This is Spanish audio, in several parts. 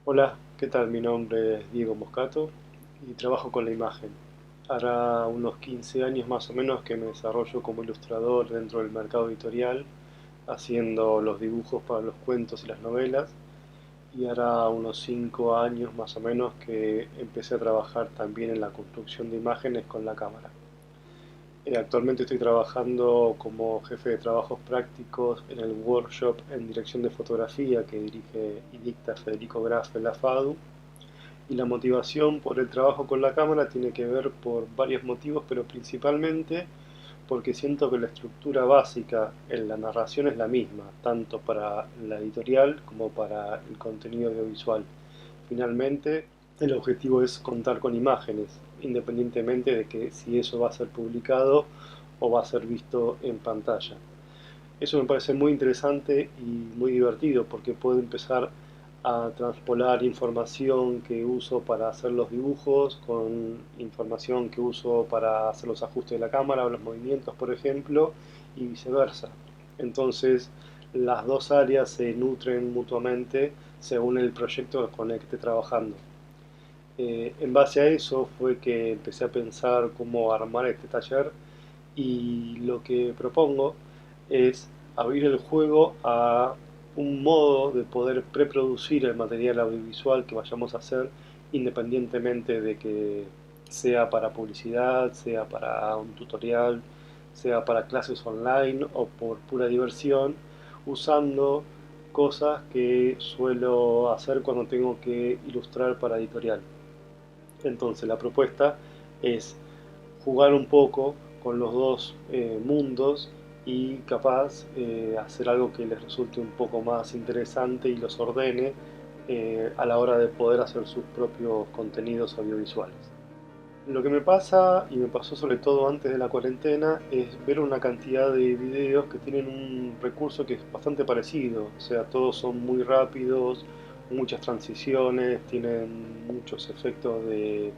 Hola, ¿qué tal? Mi nombre es Diego Moscato y trabajo con la imagen. Hará unos 15 años más o menos que me desarrollo como ilustrador dentro del mercado editorial, haciendo los dibujos para los cuentos y las novelas. Y hará unos 5 años más o menos que empecé a trabajar también en la construcción de imágenes con la cámara. Actualmente estoy trabajando como jefe de trabajos prácticos en el workshop en dirección de fotografía que dirige y dicta Federico Graf en la FADU. Y la motivación por el trabajo con la cámara tiene que ver por varios motivos, pero principalmente porque siento que la estructura básica en la narración es la misma, tanto para la editorial como para el contenido audiovisual. Finalmente, el objetivo es contar con imágenes, independientemente de que si eso va a ser publicado o va a ser visto en pantalla. Eso me parece muy interesante y muy divertido porque puedo empezar a transpolar información que uso para hacer los dibujos con información que uso para hacer los ajustes de la cámara o los movimientos, por ejemplo, y viceversa. Entonces, las dos áreas se nutren mutuamente según el proyecto con el que esté trabajando. En base a eso fue que empecé a pensar cómo armar este taller y lo que propongo es abrir el juego a un modo de poder preproducir el material audiovisual que vayamos a hacer independientemente de que sea para publicidad, sea para un tutorial, sea para clases online o por pura diversión, usando cosas que suelo hacer cuando tengo que ilustrar para editorial. Entonces la propuesta es jugar un poco con los dos mundos y capaz hacer algo que les resulte un poco más interesante y los ordene a la hora de poder hacer sus propios contenidos audiovisuales. Lo que me pasa, y me pasó sobre todo antes de la cuarentena, es ver una cantidad de videos que tienen un recurso que es bastante parecido. O sea, todos son muy rápidos, muchas transiciones, tienen muchos efectos de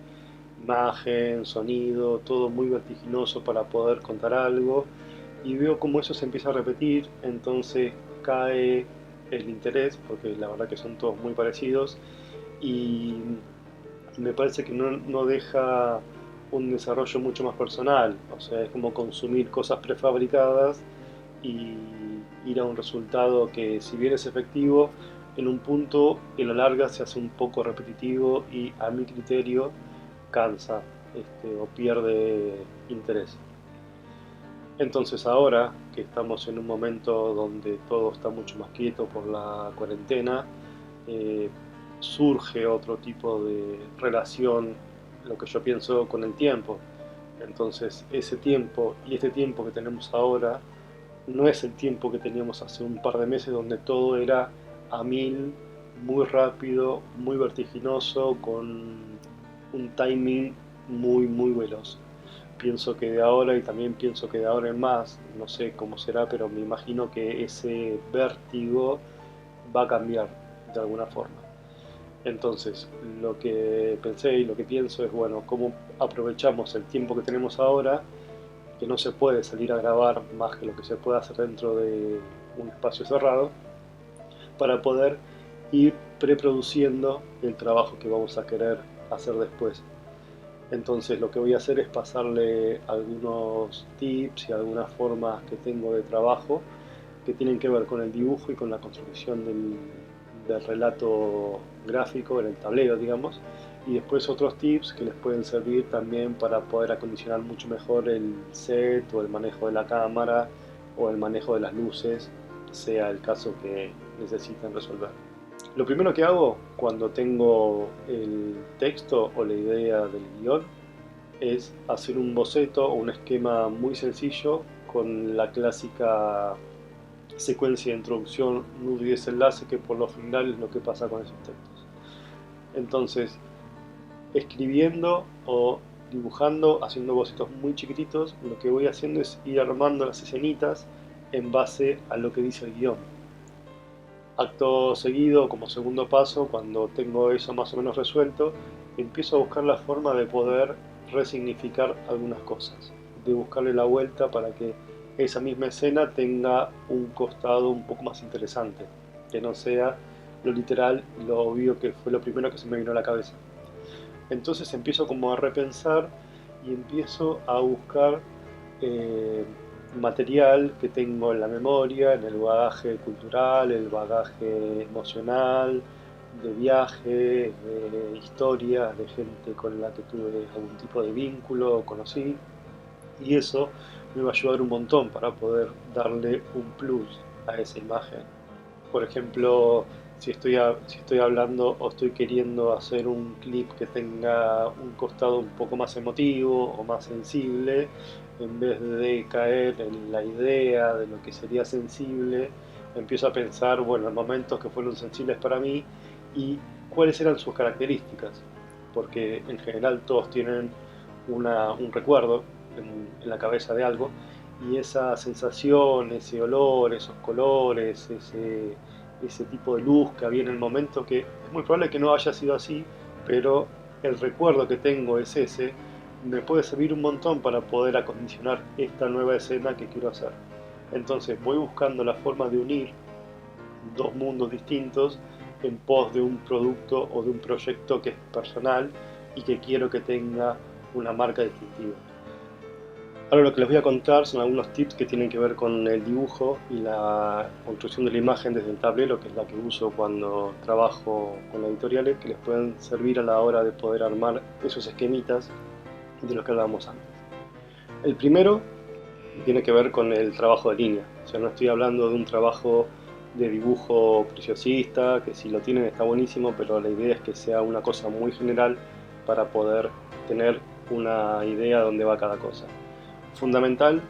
imagen, sonido, todo muy vertiginoso para poder contar algo. Y veo cómo eso se empieza a repetir, entonces cae el interés, porque la verdad que son todos muy parecidos. Y me parece que no deja un desarrollo mucho más personal, o sea, es como consumir cosas prefabricadas y ir a un resultado que si bien es efectivo, en un punto en la larga se hace un poco repetitivo y a mi criterio cansa o pierde interés. Entonces ahora que estamos en un momento donde todo está mucho más quieto por la cuarentena, eh, surge otro tipo de relación, lo que yo pienso con el tiempo. Entonces ese tiempo y este tiempo que tenemos ahora no es el tiempo que teníamos hace un par de meses donde todo era a mil, muy rápido, muy vertiginoso, con un timing muy veloz. Pienso que de ahora y también pienso que de ahora en más, no sé cómo será, pero me imagino que ese vértigo va a cambiar de alguna forma. Entonces, lo que pensé y lo que pienso es, bueno, cómo aprovechamos el tiempo que tenemos ahora, que no se puede salir a grabar más que lo que se puede hacer dentro de un espacio cerrado, para poder ir preproduciendo el trabajo que vamos a querer hacer después. Entonces lo que voy a hacer es pasarle algunos tips y algunas formas que tengo de trabajo que tienen que ver con el dibujo y con la construcción del relato gráfico en el tablero, digamos, y después otros tips que les pueden servir también para poder acondicionar mucho mejor el set o el manejo de la cámara o el manejo de las luces, sea el caso que necesiten resolver. Lo primero que hago cuando tengo el texto o la idea del guión es hacer un boceto o un esquema muy sencillo con la clásica secuencia de introducción, nudo y desenlace, que por lo general es lo que pasa con esos textos. Entonces, escribiendo o dibujando, haciendo bocetos muy chiquititos, lo que voy haciendo es ir armando las escenitas en base a lo que dice el guión. Acto seguido, como segundo paso, cuando tengo eso más o menos resuelto, empiezo a buscar la forma de poder resignificar algunas cosas, de buscarle la vuelta para que esa misma escena tenga un costado un poco más interesante, que no sea lo literal y lo obvio que fue lo primero que se me vino a la cabeza. Entonces empiezo como a repensar y empiezo a buscar eh, material que tengo en la memoria, en el bagaje cultural, el bagaje emocional, de viajes, de historias, de gente con la que tuve algún tipo de vínculo o conocí, y eso me va a ayudar un montón para poder darle un plus a esa imagen. Por ejemplo, si estoy hablando o estoy queriendo hacer un clip que tenga un costado un poco más emotivo o más sensible, en vez de caer en la idea de lo que sería sensible, empiezo a pensar, bueno, en momentos que fueron sensibles para mí y cuáles eran sus características, porque en general todos tienen un recuerdo en la cabeza de algo, y esa sensación, ese olor, esos colores, ese tipo de luz que había en el momento, que es muy probable que no haya sido así, pero el recuerdo que tengo es ese, me puede servir un montón para poder acondicionar esta nueva escena que quiero hacer. Entonces voy buscando la forma de unir dos mundos distintos en pos de un producto o de un proyecto que es personal y que quiero que tenga una marca distintiva. Ahora lo que les voy a contar son algunos tips que tienen que ver con el dibujo y la construcción de la imagen desde el tablero, que es la que uso cuando trabajo con editoriales, que les pueden servir a la hora de poder armar esos esquemitas de los que hablábamos antes. El primero tiene que ver con el trabajo de línea, o sea, no estoy hablando de un trabajo de dibujo preciosista, que si lo tienen está buenísimo, pero la idea es que sea una cosa muy general para poder tener una idea de dónde va cada cosa. Fundamental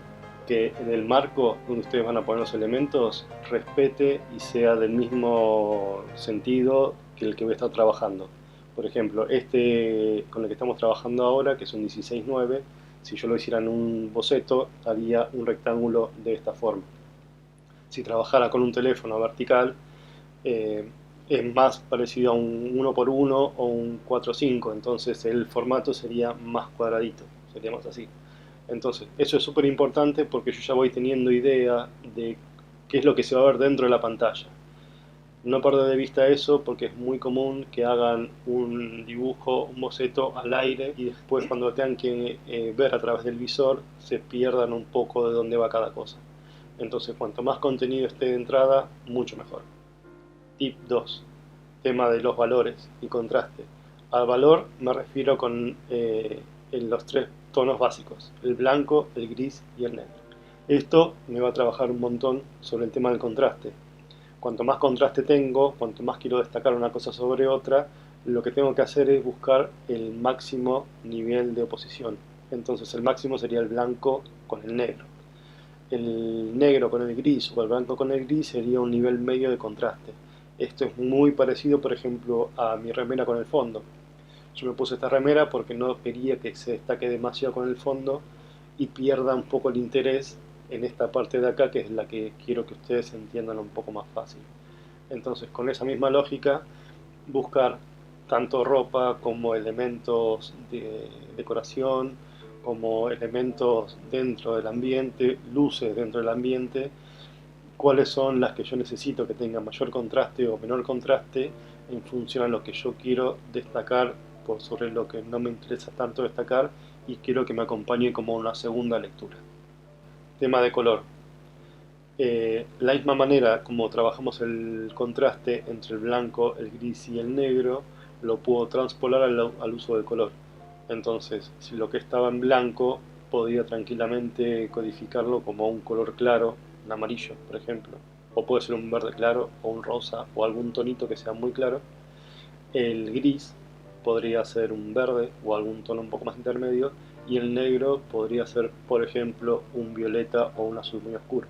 que en el marco donde ustedes van a poner los elementos respete y sea del mismo sentido que el que voy a estar trabajando. Por ejemplo, este con el que estamos trabajando ahora, que es un 16:9, si yo lo hiciera en un boceto, haría un rectángulo de esta forma. Si trabajara con un teléfono vertical, eh, es más parecido a un 1x1 o un 4:5, entonces el formato sería más cuadradito, sería más así. Entonces, eso es súper importante porque yo ya voy teniendo idea de qué es lo que se va a ver dentro de la pantalla. No perder de vista eso porque es muy común que hagan un dibujo, un boceto al aire y después cuando lo tengan que ver a través del visor se pierdan un poco de dónde va cada cosa. Entonces, cuanto más contenido esté de entrada, mucho mejor. Tip 2: tema de los valores y contraste. Al valor me refiero con en los tres tonos básicos, el blanco, el gris y el negro. Esto me va a trabajar un montón sobre el tema del contraste. Cuanto más contraste tengo, cuanto más quiero destacar una cosa sobre otra, lo que tengo que hacer es buscar el máximo nivel de oposición. Entonces el máximo sería el blanco con el negro. El negro con el gris o el blanco con el gris sería un nivel medio de contraste. Esto es muy parecido, por ejemplo, a mi remera con el fondo. Yo me puse esta remera porque no quería que se destaque demasiado con el fondo y pierda un poco el interés en esta parte de acá, que es la que quiero que ustedes entiendan un poco más fácil. Entonces, con esa misma lógica, buscar tanto ropa como elementos de decoración, como elementos dentro del ambiente, luces dentro del ambiente, cuáles son las que yo necesito que tengan mayor contraste o menor contraste en función a lo que yo quiero destacar por sobre lo que no me interesa tanto destacar y quiero que me acompañe como una segunda lectura. Tema de color. La misma manera como trabajamos el contraste entre el blanco, el gris y el negro, lo puedo transpolar al uso del color. Entonces, si lo que estaba en blanco, podría tranquilamente codificarlo como un color claro, un amarillo, por ejemplo. O puede ser un verde claro, o un rosa, o algún tonito que sea muy claro. El gris podría ser un verde o algún tono un poco más intermedio. Y el negro podría ser, por ejemplo, un violeta o un azul muy oscuro.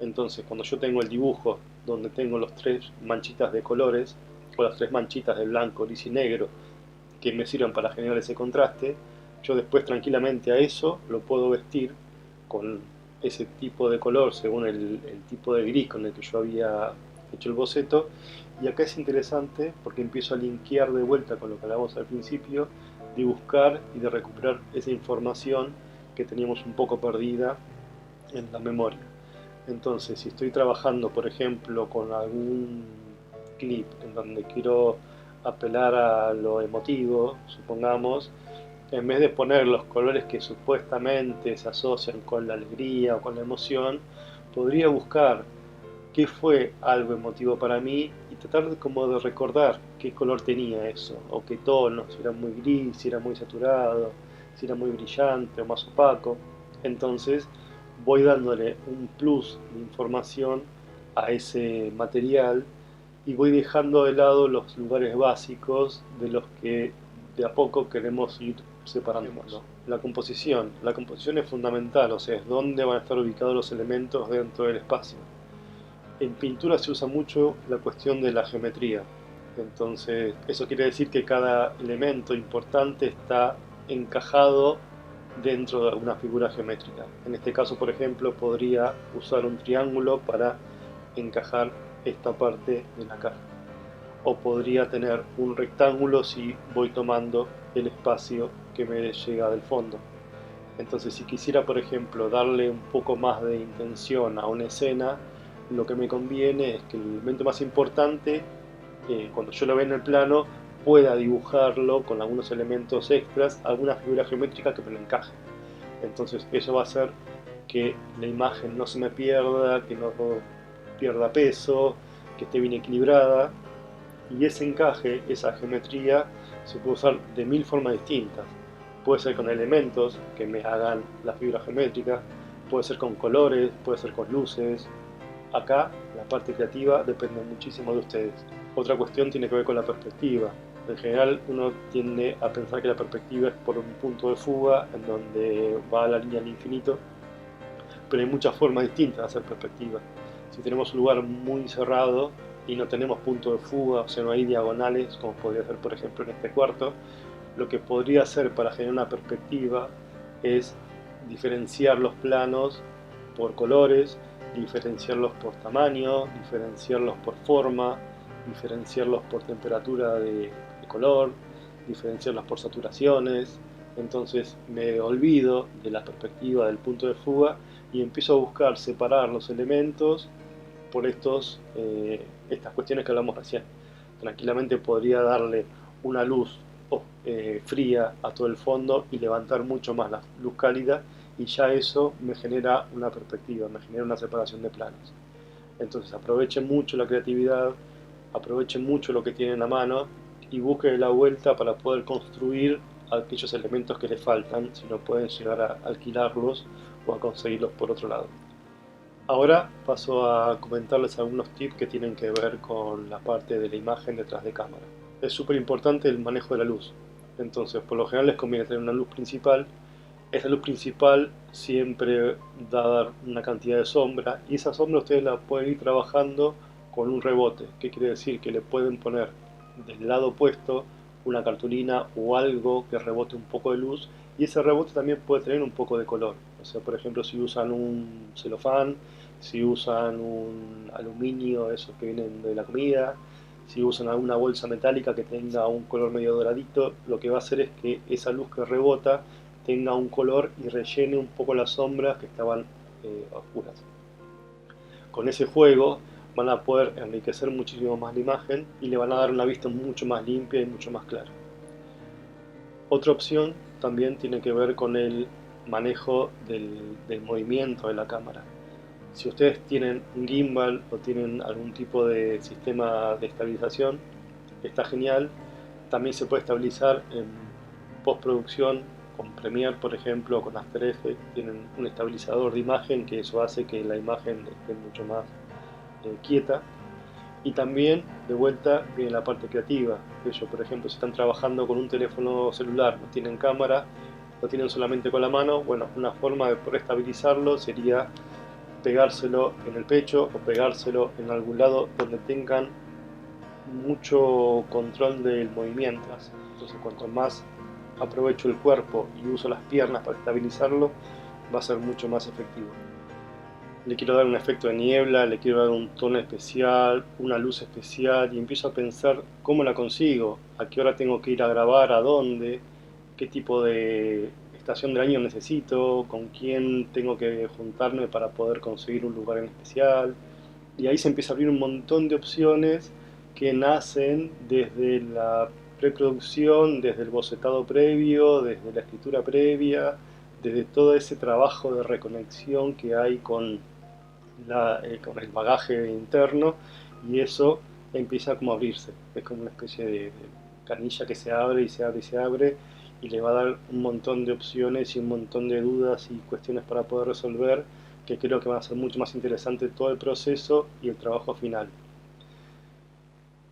Entonces, cuando yo tengo el dibujo donde tengo los tres manchitas de colores, o las tres manchitas de blanco, gris y negro, que me sirvan para generar ese contraste, yo después tranquilamente a eso lo puedo vestir con ese tipo de color según el tipo de gris con el que yo había hecho el boceto. Y acá es interesante porque empiezo a linkear de vuelta con lo que hablamos al principio, de buscar y de recuperar esa información que teníamos un poco perdida en la memoria. Entonces, si estoy trabajando, por ejemplo, con algún clip, en donde quiero apelar a lo emotivo, supongamos, en vez de poner los colores que supuestamente se asocian con la alegría o con la emoción, podría buscar qué fue algo emotivo para mí y tratar como de recordar qué color tenía eso, o qué tono, si era muy gris, si era muy saturado, si era muy brillante o más opaco. Entonces voy dándole un plus de información a ese material y voy dejando de lado los lugares básicos de los que de a poco queremos ir separándonos. La composición es fundamental, o sea, es dónde van a estar ubicados los elementos dentro del espacio. En pintura se usa mucho la cuestión de la geometría. Entonces, eso quiere decir que cada elemento importante está encajado dentro de una figura geométrica. En este caso, por ejemplo, podría usar un triángulo para encajar esta parte de la cara. O podría tener un rectángulo si voy tomando el espacio que me llega del fondo. Entonces, si quisiera, por ejemplo, darle un poco más de intención a una escena, lo que me conviene es que el elemento más importante, cuando yo lo vea en el plano, pueda dibujarlo con algunos elementos extras, alguna figura geométrica que me lo encaje. Entonces, eso va a hacer que la imagen no se me pierda, que no pierda peso, que esté bien equilibrada. Y ese encaje, esa geometría, se puede usar de mil formas distintas. Puede ser con elementos que me hagan la figura geométrica, puede ser con colores, puede ser con luces. Acá la parte creativa depende muchísimo de ustedes. Otra cuestión tiene que ver con la perspectiva. En general uno tiende a pensar que la perspectiva es por un punto de fuga en donde va la línea al infinito, pero hay muchas formas distintas de hacer perspectiva. Si tenemos un lugar muy cerrado y no tenemos punto de fuga, o sea, no hay diagonales, como podría ser por ejemplo en este cuarto, lo que podría hacer para generar una perspectiva es diferenciar los planos por colores, diferenciarlos por tamaño, diferenciarlos por forma, diferenciarlos por temperatura de color, diferenciarlos por saturaciones. Entonces me olvido de la perspectiva del punto de fuga y empiezo a buscar separar los elementos por estas cuestiones que hablamos recién. Tranquilamente podría darle una luz fría a todo el fondo y levantar mucho más la luz cálida, y ya eso me genera una perspectiva, me genera una separación de planos. Entonces aprovechen mucho la creatividad, aprovechen mucho lo que tienen a mano y busquen la vuelta para poder construir aquellos elementos que les faltan, si no pueden llegar a alquilarlos o a conseguirlos por otro lado. Ahora paso a comentarles algunos tips que tienen que ver con la parte de la imagen detrás de cámara. Es súper importante el manejo de la luz. Entonces, por lo general les conviene tener una luz principal. Esa luz principal siempre da a dar una cantidad de sombra, y esa sombra ustedes la pueden ir trabajando con un rebote. ¿Qué quiere decir? Que le pueden poner del lado opuesto una cartulina o algo que rebote un poco de luz, y ese rebote también puede tener un poco de color. O sea, por ejemplo, si usan un celofán, si usan un aluminio, esos que vienen de la comida, si usan alguna bolsa metálica que tenga un color medio doradito, lo que va a hacer es que esa luz que rebota tenga un color y rellene un poco las sombras que estaban oscuras. Con ese juego van a poder enriquecer muchísimo más la imagen y le van a dar una vista mucho más limpia y mucho más clara. Otra opción también tiene que ver con el manejo del movimiento de la cámara. Si ustedes tienen un gimbal o tienen algún tipo de sistema de estabilización, está genial. También se puede estabilizar en postproducción con Premiere, por ejemplo, o con After Effects. Tienen un estabilizador de imagen que eso hace que la imagen esté mucho más quieta. Y también, de vuelta, viene la parte creativa. Ellos, por ejemplo, si están trabajando con un teléfono celular, no tienen cámara, lo tienen solamente con la mano, bueno, una forma de poder estabilizarlo sería pegárselo en el pecho o pegárselo en algún lado donde tengan mucho control del movimiento. Entonces, cuanto más aprovecho el cuerpo y uso las piernas para estabilizarlo, va a ser mucho más efectivo. Le quiero dar un efecto de niebla, le quiero dar un tono especial, una luz especial, y empiezo a pensar cómo la consigo, a qué hora tengo que ir a grabar, a dónde, qué tipo de estación del año necesito, con quién tengo que juntarme para poder conseguir un lugar en especial. Y ahí se empieza a abrir un montón de opciones que nacen desde la preproducción, desde el bocetado previo, desde la escritura previa, desde todo ese trabajo de reconexión que hay con el bagaje interno, y eso empieza como a abrirse. Es como una especie de canilla que se abre y se abre y se abre, y le va a dar un montón de opciones y un montón de dudas y cuestiones para poder resolver, que creo que va a ser mucho más interesante todo el proceso y el trabajo final.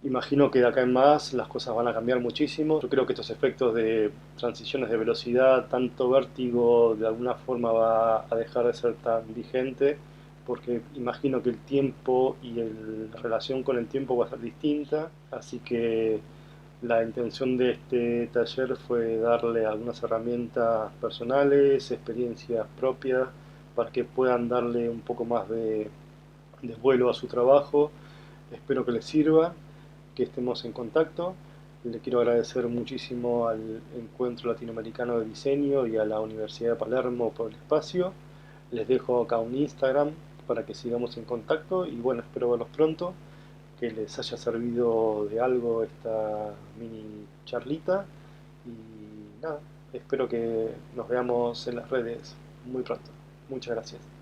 Imagino que de acá en más las cosas van a cambiar muchísimo. Yo creo que estos efectos de transiciones de velocidad, tanto vértigo, de alguna forma va a dejar de ser tan vigente, porque imagino que el tiempo y la relación con el tiempo va a ser distinta. Así que la intención de este taller fue darle algunas herramientas personales, experiencias propias, para que puedan darle un poco más de vuelo a su trabajo. Espero que les sirva, que estemos en contacto. Le quiero agradecer muchísimo al Encuentro Latinoamericano de Diseño y a la Universidad de Palermo por el espacio. Les dejo acá un Instagram para que sigamos en contacto, y bueno, espero verlos pronto, que les haya servido de algo esta mini charlita, y nada, espero que nos veamos en las redes muy pronto. Muchas gracias.